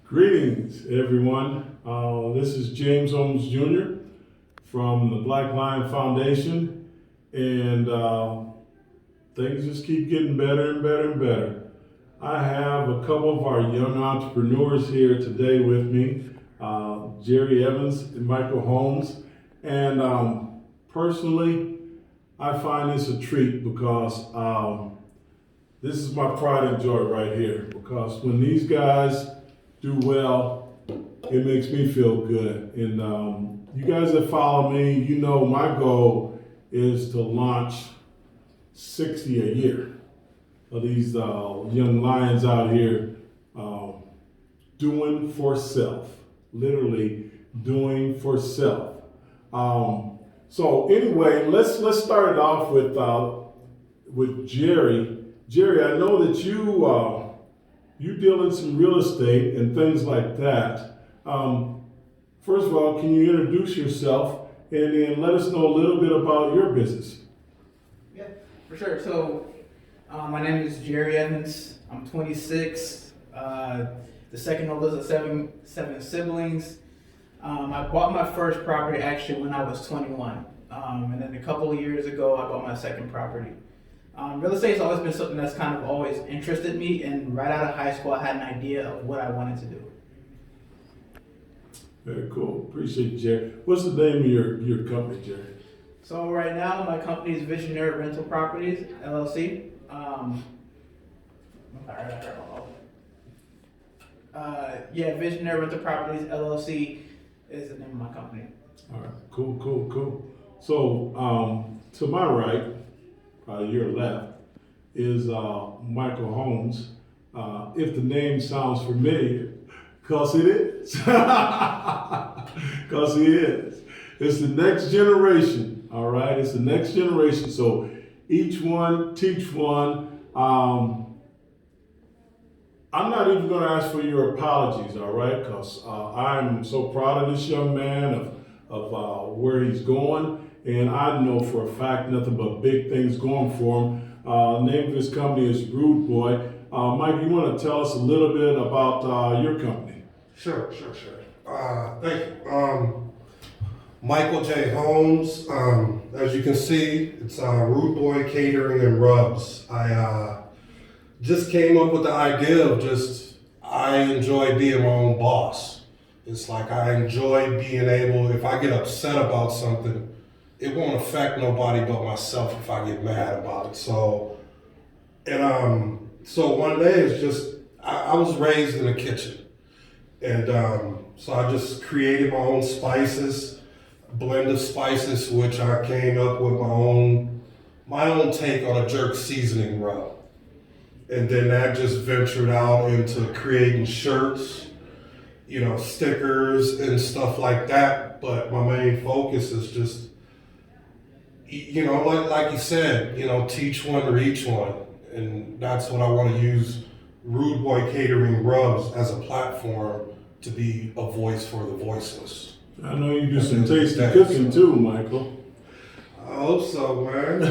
Greetings, everyone. This is James Holmes Jr. from the Black Lion Foundation, and things just keep getting better and better and better. I have a couple of our young entrepreneurs here today with me, Jerry Evans and Michael Holmes, and personally, I find this a treat because this is my pride and joy right here, because when these guys do well, it makes me feel good. And you guys that follow me, you know my goal is to launch 60 a year of these young lions out here doing for self, literally doing for self. So anyway, let's start it off with Jerry. Jerry, I know that you deal in some real estate and things like that. First of all, can you introduce yourself and then let us know a little bit about your business? Yeah, for sure. So, my name is Jerry Evans. I'm 26. The second oldest of seven siblings. I bought my first property actually when I was 21. And then a couple of years ago, I bought my second property. Real estate has always been something that's kind of always interested me, and right out of high school, I had an idea of what I wanted to do. Very cool. Appreciate it, Jerry. What's the name of your company, Jerry? So right now, my company is Visionary Rental Properties, LLC. Visionary Rental Properties, LLC is the name of my company. All right, cool. So, to my right, your left, is Michael Holmes. If the name sounds familiar, because it is. Because he is. It's the next generation, all right? It's the next generation. So each one teach one. I'm not even going to ask for your apologies, all right? Because I'm so proud of this young man, of where he's going. And I know for a fact nothing but big things going for him. The name of his company is Rude Boy. Mike, you want to tell us a little bit about your company? Sure. Thank you. Michael J. Holmes. As you can see, it's Rude Boy Catering and Rubs. I just came up with the idea of I enjoy being my own boss. It's like I enjoy being able, if I get upset about something, it won't affect nobody but myself if I get mad about it. So one day it's just, I was raised in the kitchen. And so I just created my own spices, blend of spices, which I came up with my own take on a jerk seasoning rub. And then that just ventured out into creating shirts, stickers and stuff like that. But my main focus is just, like you said, teach one, reach one. And that's what I want to use Rude Boy Catering Rubs as a platform to be a voice for the voiceless. I know you do some tasty cooking too, Michael. I hope so, man.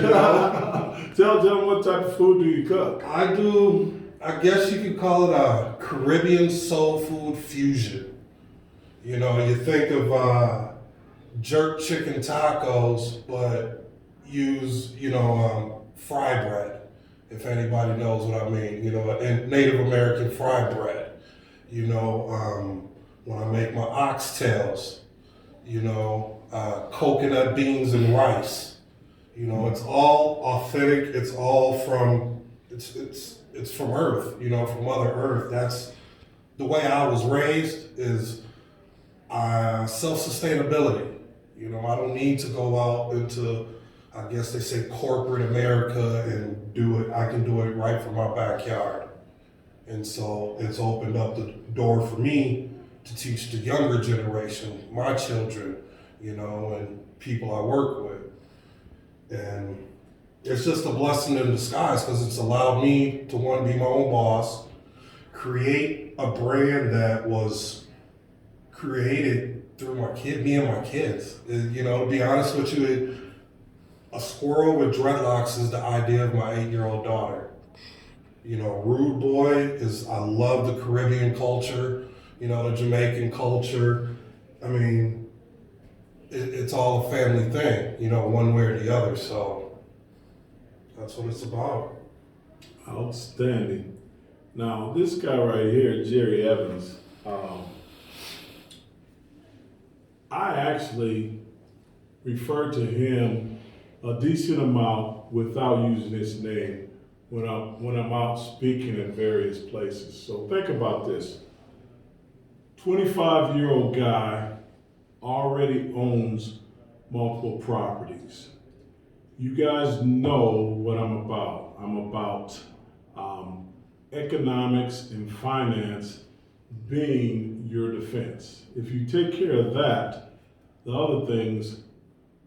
Tell them what type of food do you cook? I guess you could call it a Caribbean soul food fusion. You think of jerk chicken tacos, but use, fry bread, if anybody knows what I mean, and Native American fry bread. When I make my oxtails, coconut beans and rice. It's all authentic. It's all from it's from Earth. From Mother Earth. That's the way I was raised. Is self-sustainability. I don't need to go out into, I guess they say, corporate America and do it. I can do it right from my backyard. And so it's opened up the door for me to teach the younger generation, my children, and people I work with. And it's just a blessing in disguise because it's allowed me to, one, be my own boss, create a brand that was created through me and my kids. To be honest with you, a squirrel with dreadlocks is the idea of my 8-year-old daughter. Rude Boy I love the Caribbean culture. the Jamaican culture. I mean, it's all a family thing, one way or the other. So that's what it's about. Outstanding. Now, this guy right here, Jerry Evans, I actually refer to him a decent amount without using his name when I'm out speaking at various places. So think about this. 25-year-old guy already owns multiple properties. You guys know what I'm about. I'm about economics and finance being your defense. If you take care of that, the other things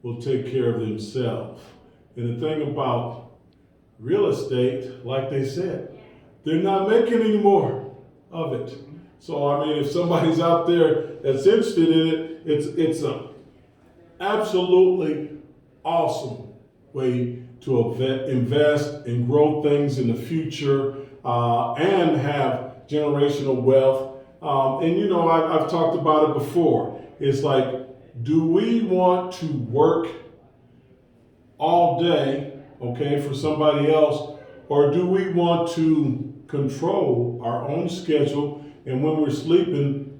will take care of themselves. And the thing about real estate, like they said, they're not making any more of it. So I mean, if somebody's out there that's interested in it, it's a absolutely awesome way to invest and grow things in the future and have generational wealth. I've talked about it before. It's like, do we want to work all day, okay, for somebody else, or do we want to control our own schedule? And when we're sleeping,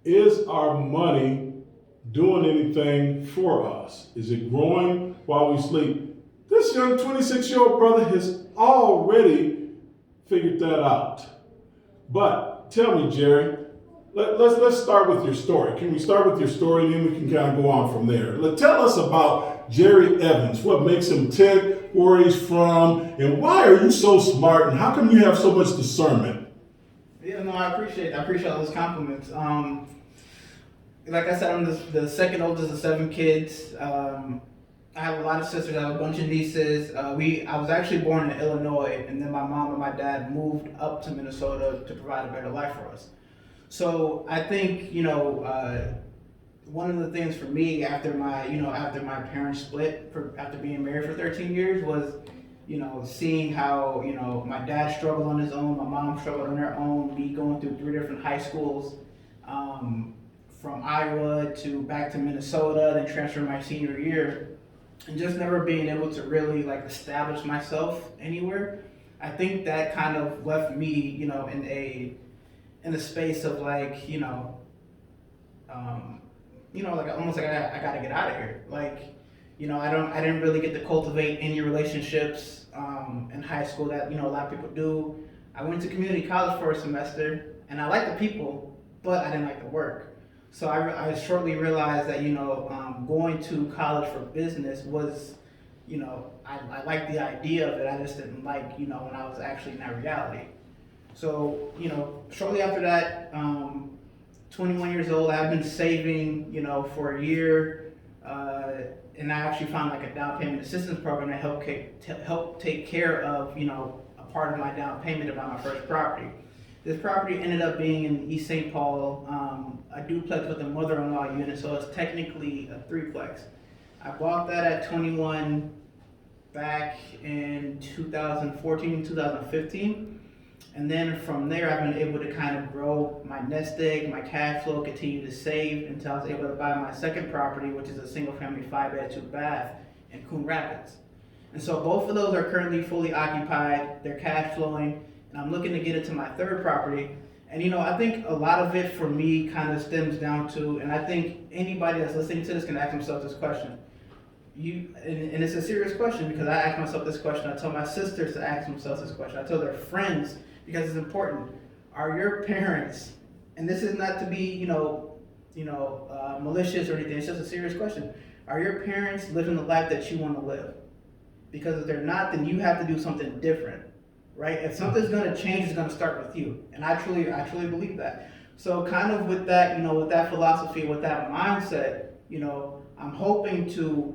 is our money doing anything for us? Is it growing while we sleep? This young 26-year-old brother has already figured that out. But tell me, Jerry, let's start with your story. Can we start with your story and then we can kind of go on from there? Tell us about Jerry Evans, what makes him tick, where he's from, and why are you so smart, and how come you have so much discernment? Yeah, no, I appreciate all those compliments. Like I said, I'm the second oldest of 7 kids. I have a lot of sisters. I have a bunch of nieces. I was actually born in Illinois, and then my mom and my dad moved up to Minnesota to provide a better life for us. So I think one of the things for me after my parents split after being married for 13 years was seeing how my dad struggled on his own, my mom struggled on her own, me going through 3 different high schools, from Iowa to back to Minnesota, then transferring my senior year, and just never being able to really establish myself anywhere. I think that kind of left me in a space of almost I gotta get out of here. I didn't really get to cultivate any relationships in high school that a lot of people do. I went to community college for a semester, and I liked the people, but I didn't like the work. So I shortly realized that going to college for business was I liked the idea of it. I just didn't like when I was actually in that reality. So shortly after that, 21 years old, I've been saving for a year, and I actually found a down payment assistance program that helped take care of a part of my down payment to buy my first property. This property ended up being in East St. Paul, a duplex with a mother-in-law unit, so it's technically a 3-plex. I bought that at 21 back in 2014, 2015. And then from there, I've been able to kind of grow my nest egg, my cash flow, continue to save until I was able to buy my second property, which is a single-family 5-bed, 2-bath in Coon Rapids. And so both of those are currently fully occupied. They're cash flowing, and I'm looking to get into my third property. And I think a lot of it for me kind of stems down to, and I think anybody that's listening to this can ask themselves this question. And it's a serious question because I ask myself this question. I tell my sisters to ask themselves this question. I tell their friends because it's important. Are your parents, and this is not to be malicious or anything. It's just a serious question. Are your parents living the life that you want to live? Because if they're not, then you have to do something different, right? If something's going to change, it's going to start with you, and I truly believe that. So kind of with that, with that philosophy, with that mindset, I'm hoping to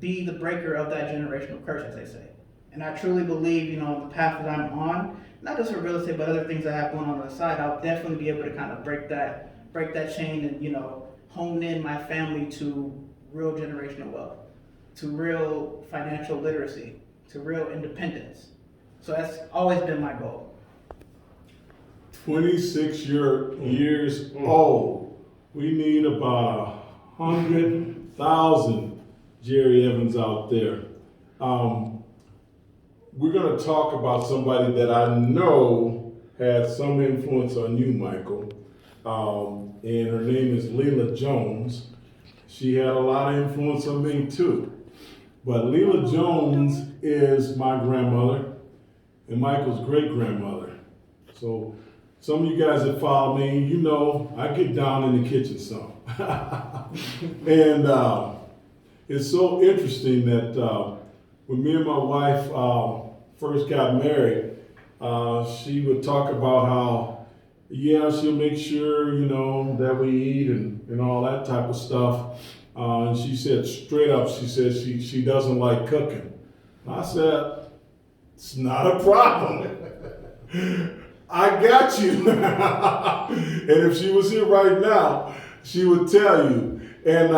be the breaker of that generational curse, as they say. And I truly believe, the path that I'm on, not just for real estate, but other things I have going on the side, I'll definitely be able to kind of break that chain and, hone in my family to real generational wealth, to real financial literacy, to real independence. So that's always been my goal. years old. We need about 100,000 Jerry Evans out there. We're going to talk about somebody that I know had some influence on you, Michael. And her name is Leela Jones. She had a lot of influence on me too. But Leela Jones is my grandmother and Michael's great-grandmother. So some of you guys that follow me, you know I get down in the kitchen some. And it's so interesting that when me and my wife first got married, she would talk about how, yeah, she'll make sure, you know, that we eat and all that type of stuff. And she said straight up, she said she doesn't like cooking. And I said, it's not a problem. I got you. And if she was here right now, she would tell you. And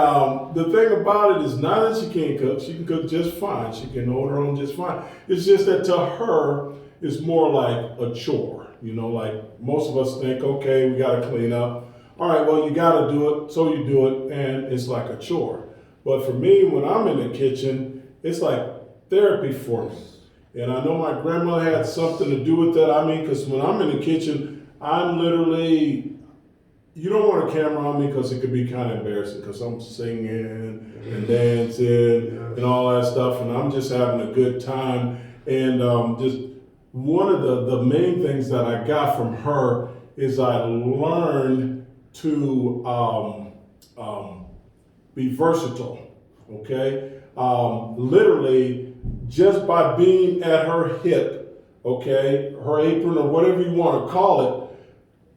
the thing about it is not that she can't cook. She can cook just fine. She can hold her own just fine. It's just that to her, it's more like a chore. You know, like most of us think, okay, we got to clean up. All right, well, you got to do it, so you do it, and it's like a chore. But for me, when I'm in the kitchen, it's like therapy for me. And I know my grandmother had something to do with that. I mean, because when I'm in the kitchen, I'm literally, you don't want a camera on me because it could be kind of embarrassing because I'm singing and dancing and all that stuff, and I'm just having a good time. And just one of the main things that I got from her is I learned to be versatile, okay? Literally, just by being at her hip, okay, her apron or whatever you want to call it,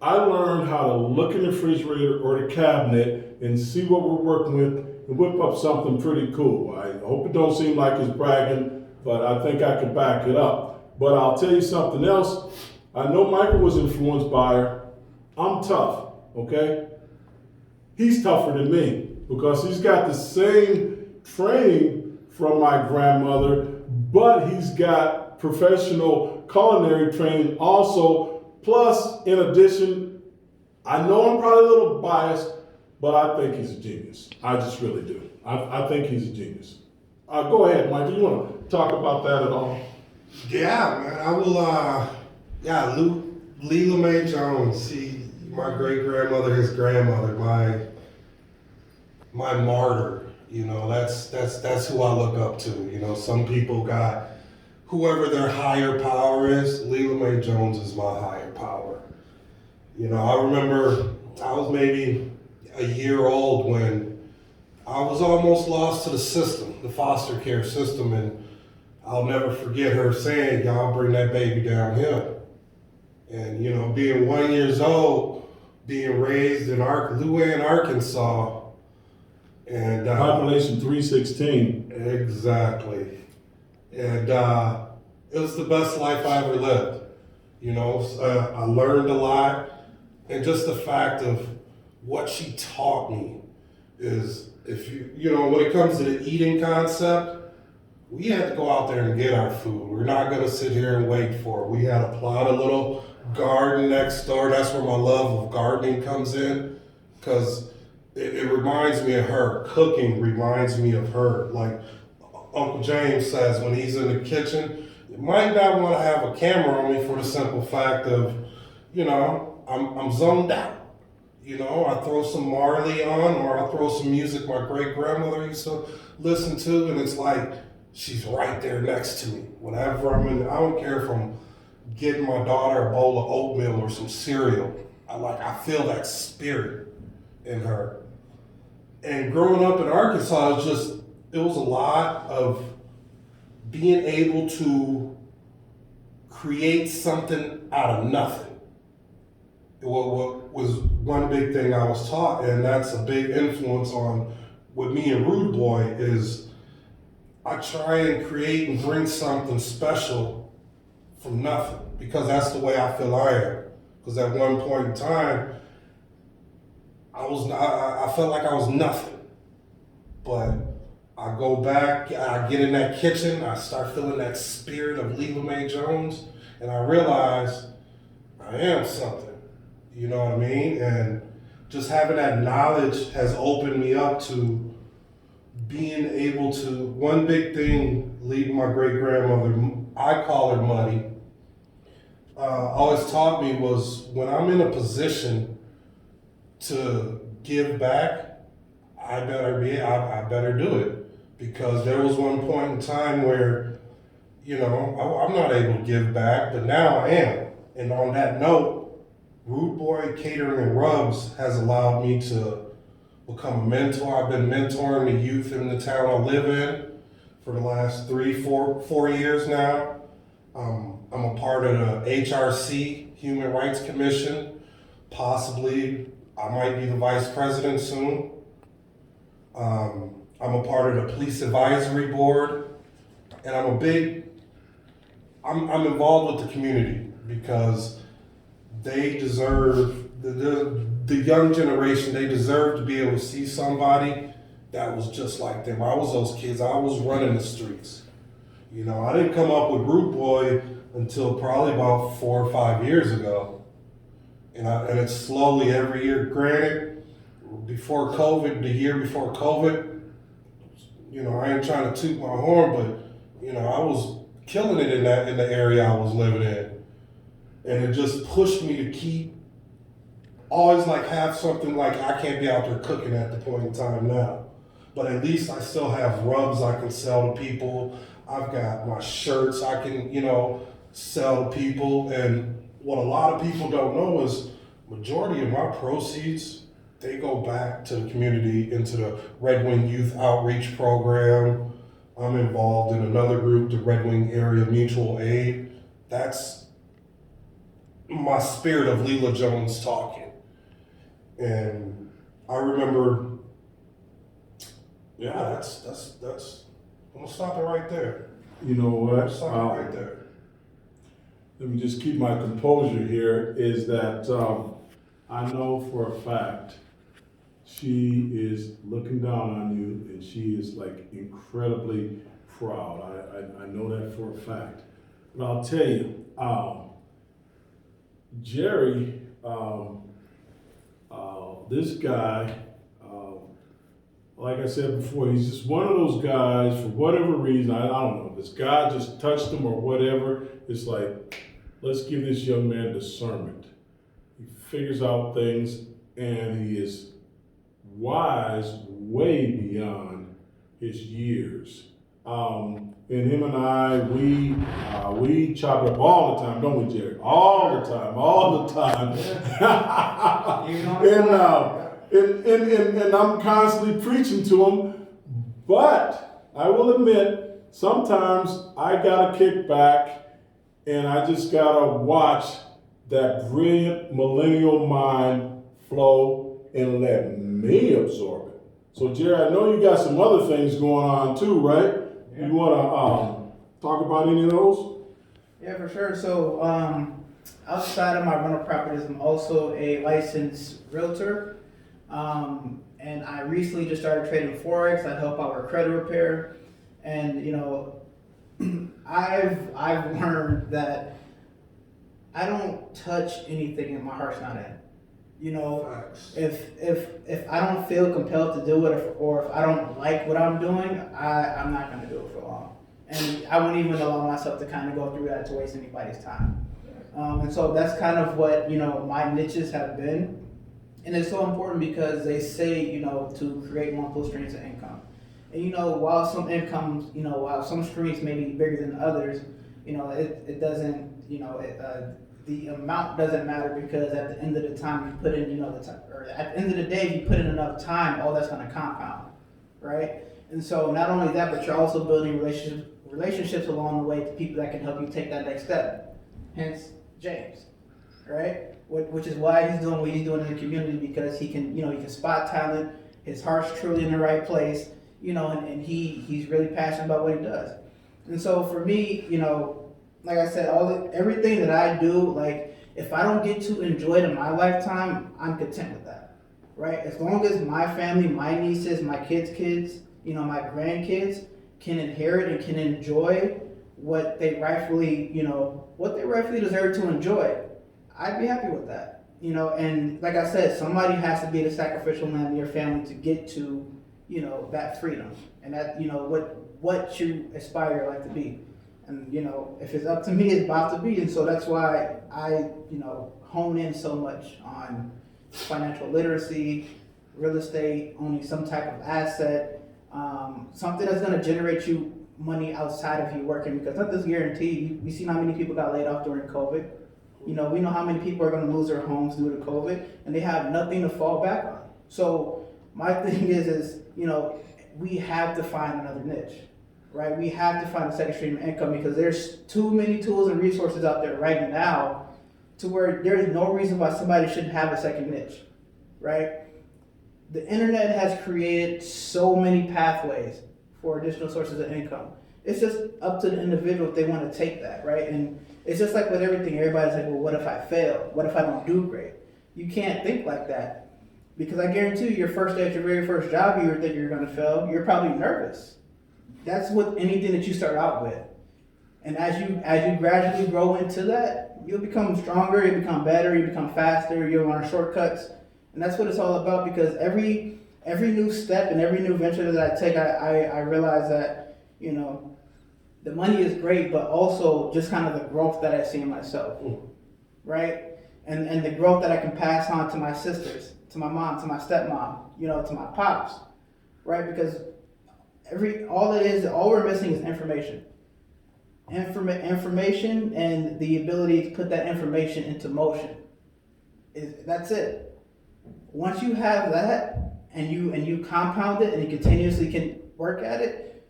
I learned how to look in the refrigerator or the cabinet and see what we're working with and whip up something pretty cool. I hope it don't seem like it's bragging, but I think I can back it up. But I'll tell you something else. I know Michael was influenced by her. I'm tough, okay? He's tougher than me because he's got the same training from my grandmother, but he's got professional culinary training also. Plus, in addition, I know I'm probably a little biased, but I think he's a genius. I just really do. I think he's a genius. Go ahead, Michael. You want to talk about that at all? Yeah, man. I will. Leela Mae Jones. My great grandmother, his grandmother, my martyr. You know, that's who I look up to. You know, some people got whoever their higher power is. Leela Mae Jones is my higher power. You know, I remember I was maybe a year old when I was almost lost to the system, the foster care system, and I'll never forget her saying, "Y'all bring that baby down here." And, you know, being 1 year old, being raised in Luann, Arkansas, and Population 316. Exactly. And it was the best life I ever lived. You know, I learned a lot, and just the fact of what she taught me is, if you know, when it comes to the eating concept, we had to go out there and get our food. We're not going to sit here and wait for it. We had to plot a little garden next door. That's where my love of gardening comes in, because it reminds me of her. Cooking reminds me of her. Like Uncle James says, when he's in the kitchen, you might not want to have a camera on me for the simple fact of, you know, I'm zoned out. You know, I throw some Marley on, or I throw some music my great grandmother used to listen to, and it's like she's right there next to me. Whenever I'm in, I don't care if I'm getting my daughter a bowl of oatmeal or some cereal. I feel that spirit in her. And growing up in Arkansas, it was a lot of being able to create something out of nothing. What was one big thing I was taught, and that's a big influence on with me and Rude Boy, is I try and create and bring something special from nothing, because that's the way I feel I am. Because at one point in time, I felt like I was nothing. But I go back, I get in that kitchen, I start feeling that spirit of Leela Mae Jones, and I realize I am something. You know what I mean? And just having that knowledge has opened me up to being able to, one big thing, leaving my great grandmother, I call her Muddy, always taught me was when I'm in a position to give back, I better do it. Because there was one point in time where, I'm not able to give back, but now I am. And on that note, Rude Boy Catering and Rubs has allowed me to become a mentor. I've been mentoring the youth in the town I live in for the last 4 years now. I'm a part of the HRC, Human Rights Commission. Possibly, I might be the vice president soon. I'm a part of the Police Advisory Board. And I'm involved with the community because they deserve, the young generation, they deserve to be able to see somebody that was just like them. I was those kids. I was running the streets. I didn't come up with Root Boy until probably about 4 or 5 years ago. And it's slowly every year. Granted, before COVID, the year before COVID, I ain't trying to toot my horn, but, I was killing it in the area I was living in. And it just pushed me to keep always have something I can't be out there cooking at the point in time now. But at least I still have rubs I can sell to people. I've got my shirts I can, sell to people. And what a lot of people don't know is majority of my proceeds, they go back to the community into the Red Wing Youth Outreach Program. I'm involved in another group, the Red Wing Area Mutual Aid. That's my spirit of Leela Jones talking. And I remember, that's I'm gonna stop it right there. You know what? Stop it right there. Let me just keep my composure here, is that I know for a fact she is looking down on you and she is incredibly proud. I know that for a fact. But I'll tell you, Jerry, this guy, like I said before, he's just one of those guys, for whatever reason, I don't know, this guy just touched him or whatever. It's let's give this young man discernment. He figures out things and he is wise way beyond his years. And him and I, we chop it up all the time, don't we, Jerry? All the time. And I'm constantly preaching to him, but I will admit, sometimes I gotta kick back and I just gotta watch that brilliant millennial mind flow and let me absorb it. So Jerry, I know you got some other things going on too, right? Yeah. You wanna talk about any of those? Yeah, for sure. So outside of my rental properties, I'm also a licensed realtor. And I recently just started trading Forex. I help out with credit repair. And, I've learned that I don't touch anything if my heart's not in. Facts. If I don't feel compelled to do it, or if I don't like what I'm doing, I'm not going to do it for long. And I wouldn't even allow myself to kind of go through that to waste anybody's time. And so that's kind of what, my niches have been. And it's so important because they say, to create multiple streams of income. And, while some incomes, while some streams may be bigger than others, it doesn't, the amount doesn't matter, because at the end of the time you put in, or at the end of the day, if you put in enough time, all that's going to compound, right? And so not only that, but you're also building relationships along the way to people that can help you take that next step. Hence, James, right? Which is why he's doing what he's doing in the community, because he can, he can spot talent. His heart's truly in the right place, and he's really passionate about what he does. And so for me, like I said, everything that I do, if I don't get to enjoy it in my lifetime, I'm content with that, right? As long as my family, my nieces, my kids, my grandkids can inherit and can enjoy what they rightfully deserve to enjoy, I'd be happy with that. You know, and like I said, somebody has to be the sacrificial lamb in your family to get to, you know, that freedom and that, you know, what you aspire your life to be. And, you know, if it's up to me, it's about to be. And so that's why I, you know, hone in so much on financial literacy, real estate, owning some type of asset, something that's going to generate you money outside of you working, because nothing's guaranteed. We seen how many people got laid off during COVID. You know, we know how many people are going to lose their homes due to COVID, and they have nothing to fall back on. So my thing is, you know, we have to find another niche, right? We have to find a second stream of income, because there's too many tools and resources out there right now to where there's no reason why somebody shouldn't have a second niche, right? The internet has created so many pathways for additional sources of income. It's just up to the individual if they want to take that, right? And it's just like with everything, everybody's like, well, what if I fail? What if I don't do great? You can't think like that, because I guarantee you, your first day at your very first job, you think you're going to fail. You're probably nervous. That's with anything that you start out with. And as you gradually grow into that, you'll become stronger, you'll become better, you'll become faster, you'll learn shortcuts. And that's what it's all about, because every new step and every new venture that I take, I realize that, you know, the money is great, but also just kind of the growth that I see in myself, right? And the growth that I can pass on to my sisters, to my mom, to my stepmom, you know, to my pops, right? Because all we're missing is information. Information and the ability to put that information into motion. That's it. Once you have that and you compound it and you continuously can work at it,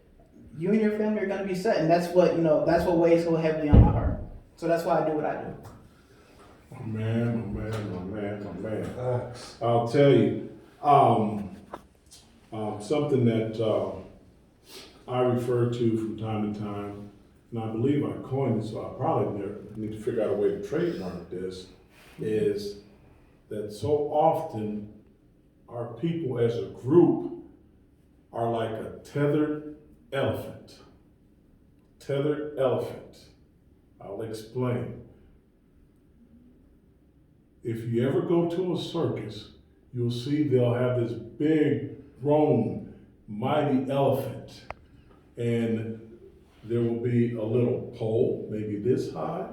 you and your family are going to be set. And that's what weighs so heavily on my heart. So that's why I do what I do. My man. I'll tell you, something that I refer to from time to time, and I believe I coined it, so I probably need to figure out a way to trademark this, is that so often our people as a group are like a tethered elephant. Tethered elephant. I'll explain. If you ever go to a circus, you'll see they'll have this big, grown, mighty elephant. And there will be a little pole, maybe this high.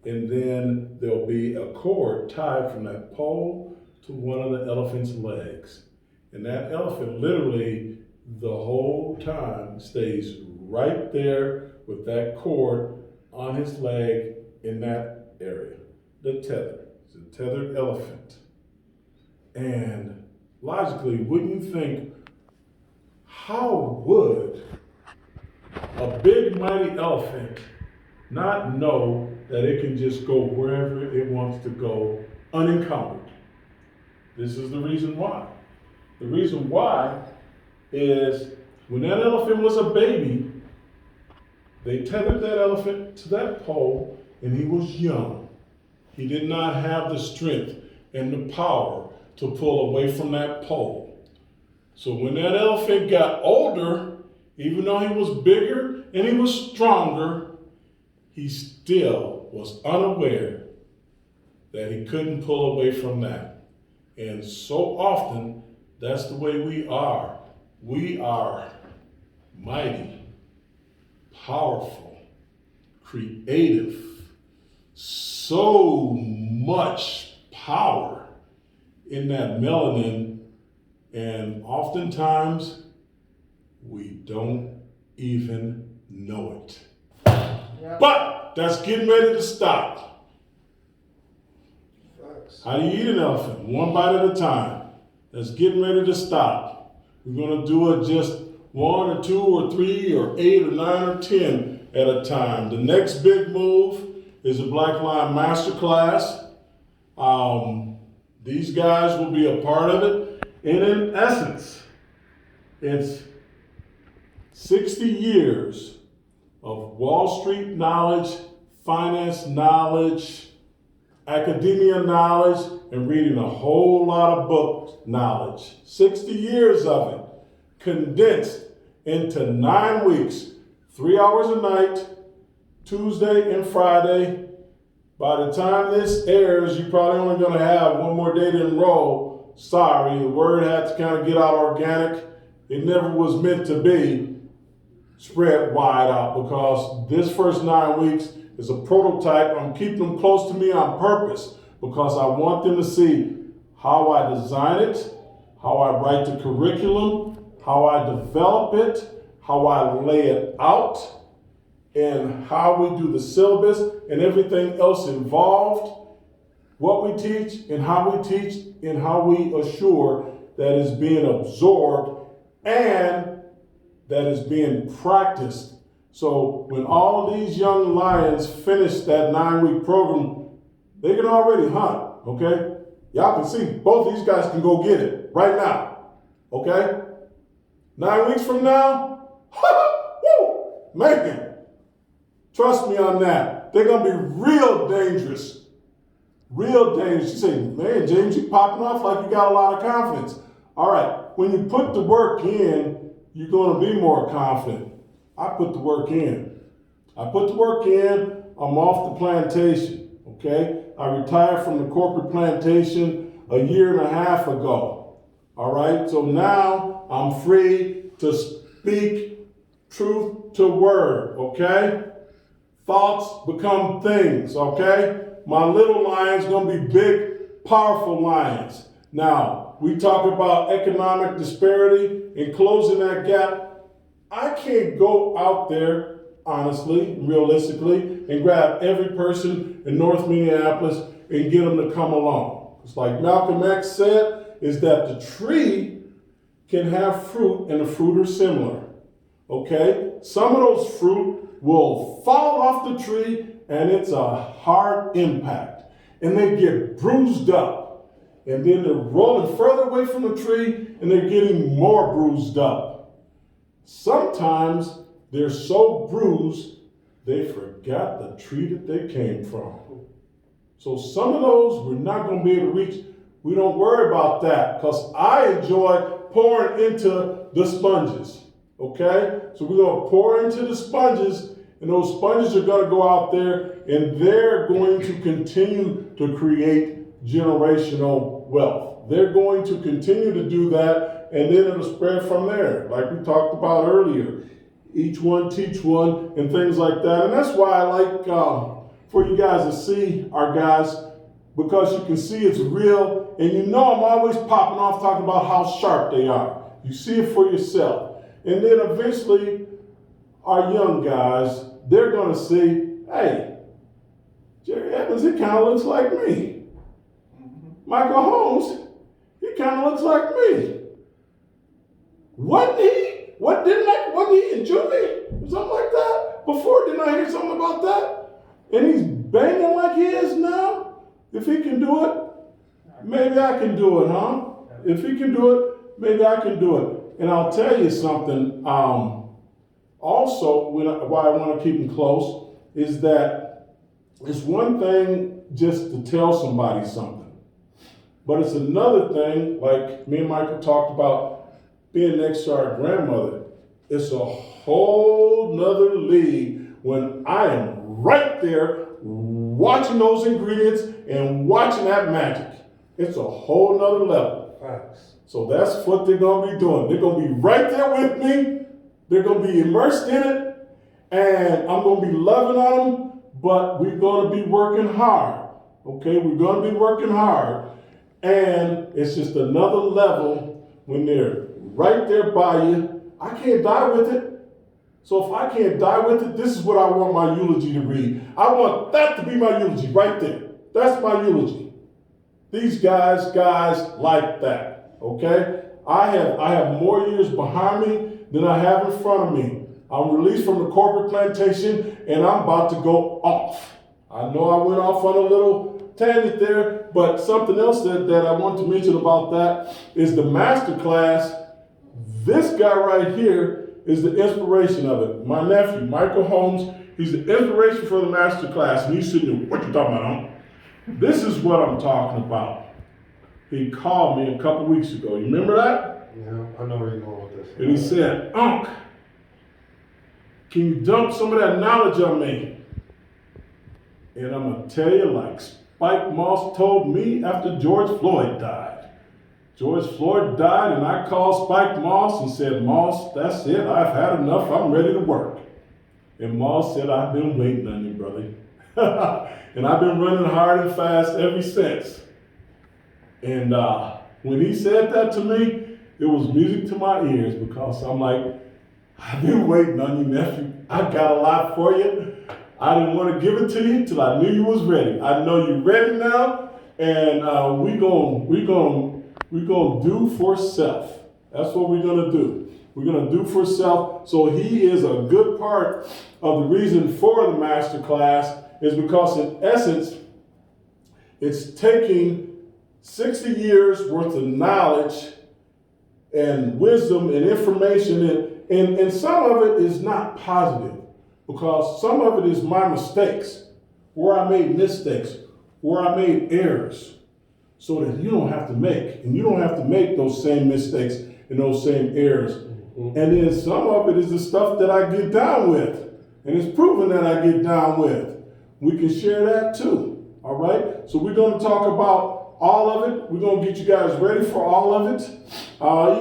And then there'll be a cord tied from that pole to one of the elephant's legs. And that elephant literally the whole time stays right there with that cord on his leg in that area. The tether. It's a tethered elephant. And logically, wouldn't you think, how would a big mighty elephant not know that it can just go wherever it wants to go unencumbered? This is the reason why. The reason why is when that elephant was a baby, they tethered that elephant to that pole, and he was young. He did not have the strength and the power to pull away from that pole. So when that elephant got older, even though he was bigger and he was stronger, he still was unaware that he couldn't pull away from that. And so often, that's the way we are. We are mighty, powerful, creative, so much power in that melanin, and oftentimes we don't even know it. Yeah. But that's getting ready to stop. Thanks. How do you eat an elephant? One bite at a time. That's getting ready to stop. We're going to do it just 1 or 2 or 3 or 8 or 9 or 10 at a time. The next big move is a Black Line Masterclass. These guys will be a part of it. And in essence, it's 60 years of Wall Street knowledge, finance knowledge, academia knowledge, and reading a whole lot of book knowledge. 60 years of it condensed into 9 weeks, 3 hours a night, Tuesday and Friday, By the time this airs, you're probably only going to have one more day to enroll. Sorry, the word had to kind of get out organic. It never was meant to be spread wide out, because this first 9 weeks is a prototype. I'm keeping them close to me on purpose because I want them to see how I design it, how I write the curriculum, how I develop it, how I lay it out, and how we do the syllabus and everything else involved, what we teach and how we teach, and how we assure that it's being absorbed and that is being practiced. So when all of these young lions finish that 9-week program, they can already hunt, okay? Y'all can see both of these guys can go get it right now, okay? 9 weeks from now, woo, man, trust me on that. They're gonna be real dangerous. Real dangerous. You say, man, James, you popping off like you got a lot of confidence. All right, when you put the work in, you're going to be more confident. I put the work in. I'm off the plantation, okay? I retired from the corporate plantation a year and a half ago, all right? So now I'm free to speak truth to word, okay? Thoughts become things, okay? My little lion's going to be big, powerful lions. Now, we talk about economic disparity and closing that gap. I can't go out there, honestly, realistically, and grab every person in North Minneapolis and get them to come along. It's like Malcolm X said, is that the tree can have fruit and the fruit are similar, okay? Some of those fruit will fall off the tree and it's a hard impact. And they get bruised up. And then they're rolling further away from the tree and they're getting more bruised up. Sometimes they're so bruised, they forgot the tree that they came from. So some of those we're not going to be able to reach. We don't worry about that because I enjoy pouring into the sponges, okay? So we're going to pour into the sponges, and those sponges are going to go out there and they're going to continue to create generational wealth. They're going to continue to do that, and then it'll spread from there, like we talked about earlier. Each one teach one and things like that. And that's why I like for you guys to see our guys, because you can see it's real, and you know I'm always popping off talking about how sharp they are. You see it for yourself. And then eventually our young guys, they're going to see, hey, Jerry Evans, he kind of looks like me. Michael Holmes, he kind of looks like me. Wasn't he? Wasn't he in juvie? Something like that? Before, didn't I hear something about that? And he's banging like he is now? If he can do it, maybe I can do it, huh? If he can do it, maybe I can do it. And I'll tell you something, also, why I want to keep him close, is that it's one thing just to tell somebody something. But it's another thing, like me and Michael talked about being next to our grandmother. It's a whole nother league when I am right there watching those ingredients and watching that magic. It's a whole nother level. Thanks. So that's what they're going to be doing. They're going to be right there with me. They're going to be immersed in it. And I'm going to be loving on them, but we're going to be working hard. Okay, we're going to be working hard. And it's just another level when they're right there by you. I can't die with it. So if I can't die with it, this is what I want my eulogy to read. I want that to be my eulogy right there. That's my eulogy. These guys like that, okay? I have more years behind me than I have in front of me. I'm released from the corporate plantation and I'm about to go off. I know I went off on a little tangent there, but something else that I want to mention about that is the master class. This guy right here is the inspiration of it. My nephew, Michael Holmes, he's the inspiration for the master class. And he's sitting there, what you talking about, huh? This is what I'm talking about. He called me a couple weeks ago. You remember that? Yeah, I know where you're going with this. And he said, Unc, can you dump some of that knowledge on me? And I'm going to tell you, like Spike Moss told me after George Floyd died. George Floyd died, and I called Spike Moss and said, Moss, that's it. I've had enough. I'm ready to work. And Moss said, I've been waiting on you, brother. And I've been running hard and fast ever since. And when he said that to me, it was music to my ears, because I'm like, I've been waiting on you, nephew. I got a lot for you. I didn't want to give it to you till I knew you was ready. I know you're ready now, and we gonna do for self. That's what we're gonna do. We're gonna do for self. So he is a good part of the reason for the master class, is because in essence, it's taking 60 years worth of knowledge and wisdom and information, and some of it is not positive, because some of it is my mistakes, where I made mistakes, where I made errors, so that you don't have to make, and you don't have to make those same mistakes and those same errors. Mm-hmm. And then some of it is the stuff that I get down with, and it's proven that I get down with. We can share that too, all right? So we're going to talk about all of it. We're going to get you guys ready for all of it.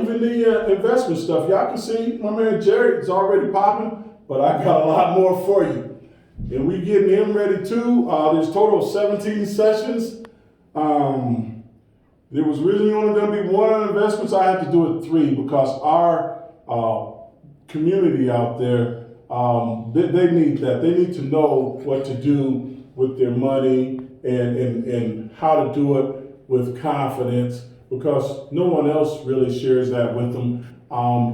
Even the investment stuff. Y'all can see my man Jerry is already popping, but I got a lot more for you. And we getting him ready too. There's a total of 17 sessions. There was originally only going to be one on investments. I had to do it 3 because our community out there, they need that. They need to know what to do with their money and how to do it with confidence, because no one else really shares that with them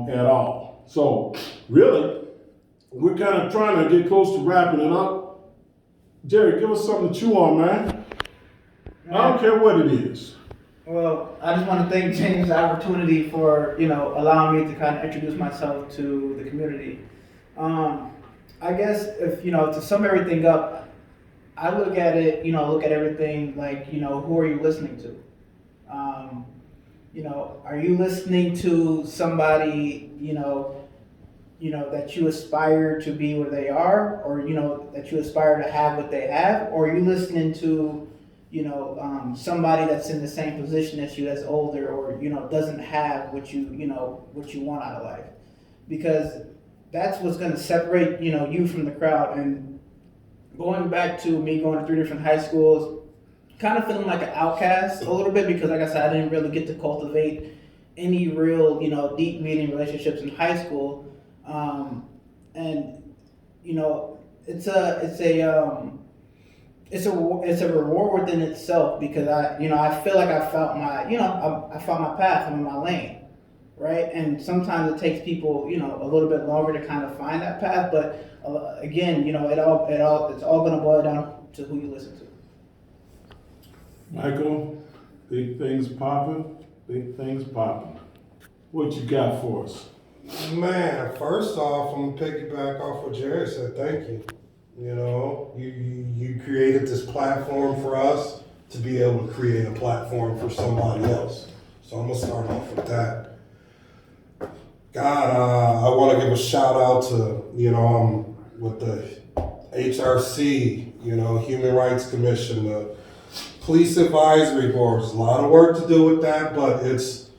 at all. So really, we're kind of trying to get close to wrapping it up. Jerry, give us something to chew on, man. I don't care what it is. Well, I just want to thank James the opportunity for, allowing me to kind of introduce myself to the community. I guess if, to sum everything up, I look at it, look at everything like, who are you listening to? Are you listening to somebody, that you aspire to be where they are, or, that you aspire to have what they have? Or are you listening to, somebody that's in the same position as you, that's older, or, doesn't have what you want out of life? Because that's what's going to separate, you from the crowd. And going back to me going to 3 different high schools, kind of feeling like an outcast a little bit, because like I said, I didn't really get to cultivate any real, deep meaning relationships in high school. And it's a reward within itself, because I feel like I found my path, I'm in my lane, right? And sometimes it takes people, a little bit longer to kind of find that path, but again, it's all going to boil down to who you listen to. Michael, big things popping, big things popping. What you got for us? Man, first off, I'm gonna piggyback off what Jerry said. Thank you. You created this platform for us to be able to create a platform for somebody else. So I'm gonna start off with that. God, I want to give a shout out to I'm with the HRC, Human Rights Commission, the Police Advisory Boards. A lot of work to do with that, but it's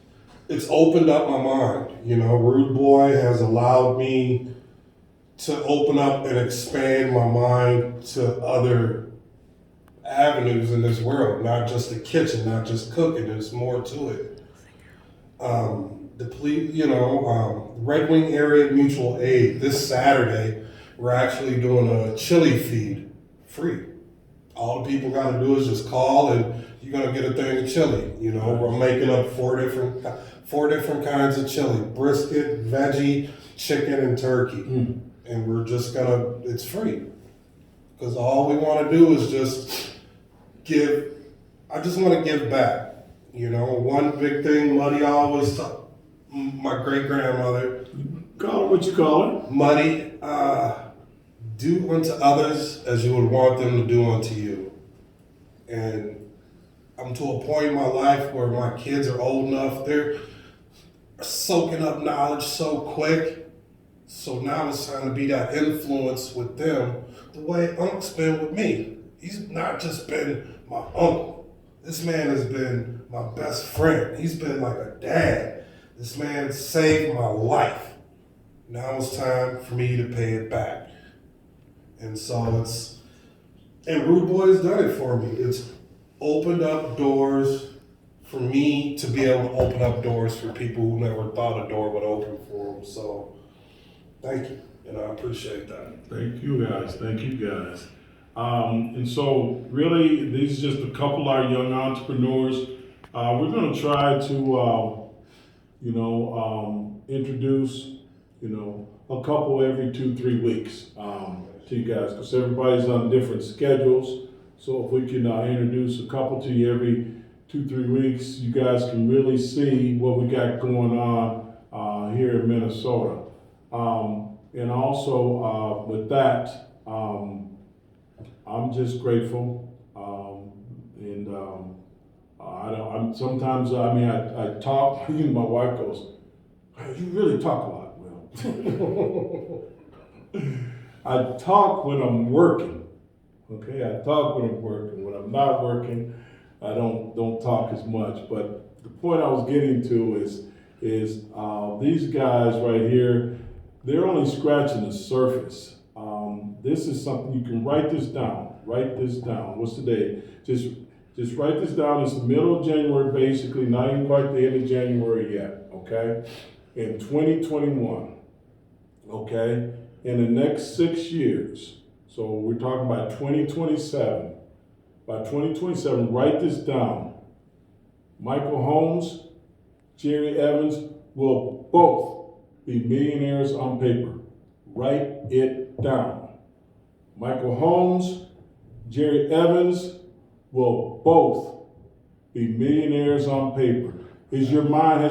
opened up my mind. Rude Boy has allowed me to open up and expand my mind to other avenues in this world, not just the kitchen, not just cooking. There's more to it. The police, Red Wing Area Mutual Aid, this Saturday, we're actually doing a chili feed free. All the people got to do is just call, and you're gonna get a thing of chili. We're making up four different kinds of chili: brisket, veggie, chicken, and turkey. And we're just it's free, because all we want to do is just give. I just want to give back. One big thing Muddy always taught my great grandmother. Call it what you call it. Muddy, do unto others as you would want them to do unto you. And I'm to a point in my life where my kids are old enough, they're soaking up knowledge so quick. So now it's time to be that influence with them the way Unc's been with me. he's not just been my uncle. This man has been my best friend. He's been like a dad. This man saved my life. Now it's time for me to pay it back. And so and Rude Boy has done it for me. It's opened up doors for me to be able to open up doors for people who never thought a door would open for them. So thank you, and I appreciate that. Thank you guys. Thank you guys. And so really, these are just a couple of our young entrepreneurs. We're going to try to, introduce, a couple every 2-3 weeks to you guys, because everybody's on different schedules. So if we can introduce a couple to you every 2-3 weeks, you guys can really see what we got going on here in Minnesota. And also with that, I'm just grateful. I talk. My wife goes, "You really talk a lot." Well, I talk when I'm working. Okay, I talk when I'm working. When I'm not working, I don't talk as much. But the point I was getting to is these guys right here, they're only scratching the surface. This is something you can write this down. Write this down. What's the day? Just write this down. It's the middle of January, basically, not even quite the end of January yet. Okay, in 2021. Okay, in the next 6 years. So we're talking about 2027. By 2027, write this down. Michael Holmes, Jerry Evans will both be millionaires on paper. Write it down. Michael Holmes, Jerry Evans will both be millionaires on paper. Has your mind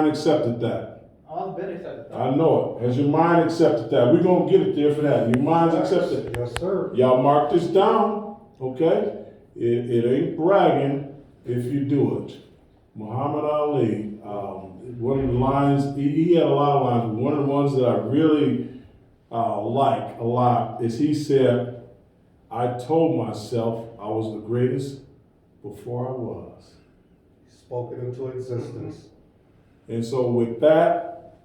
accepted that? All the better accepted that. I know it. Has your mind accepted that? We're going to get it there for that. Your mind's accepted. Yes, sir. Y'all mark this down, okay? It ain't bragging if you do it. Muhammad Ali, one of the lines, he had a lot of lines, but one of the ones that I really like a lot is he said, "I told myself I was the greatest before I was." Spoken into existence. And so with that,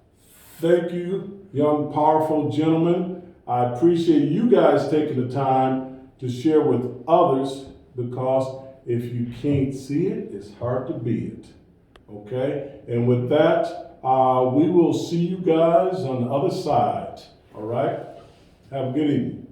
thank you, young, powerful gentlemen. I appreciate you guys taking the time to share with others, because if you can't see it, it's hard to be it. Okay? And with that, we will see you guys on the other side. All right? Have a good evening.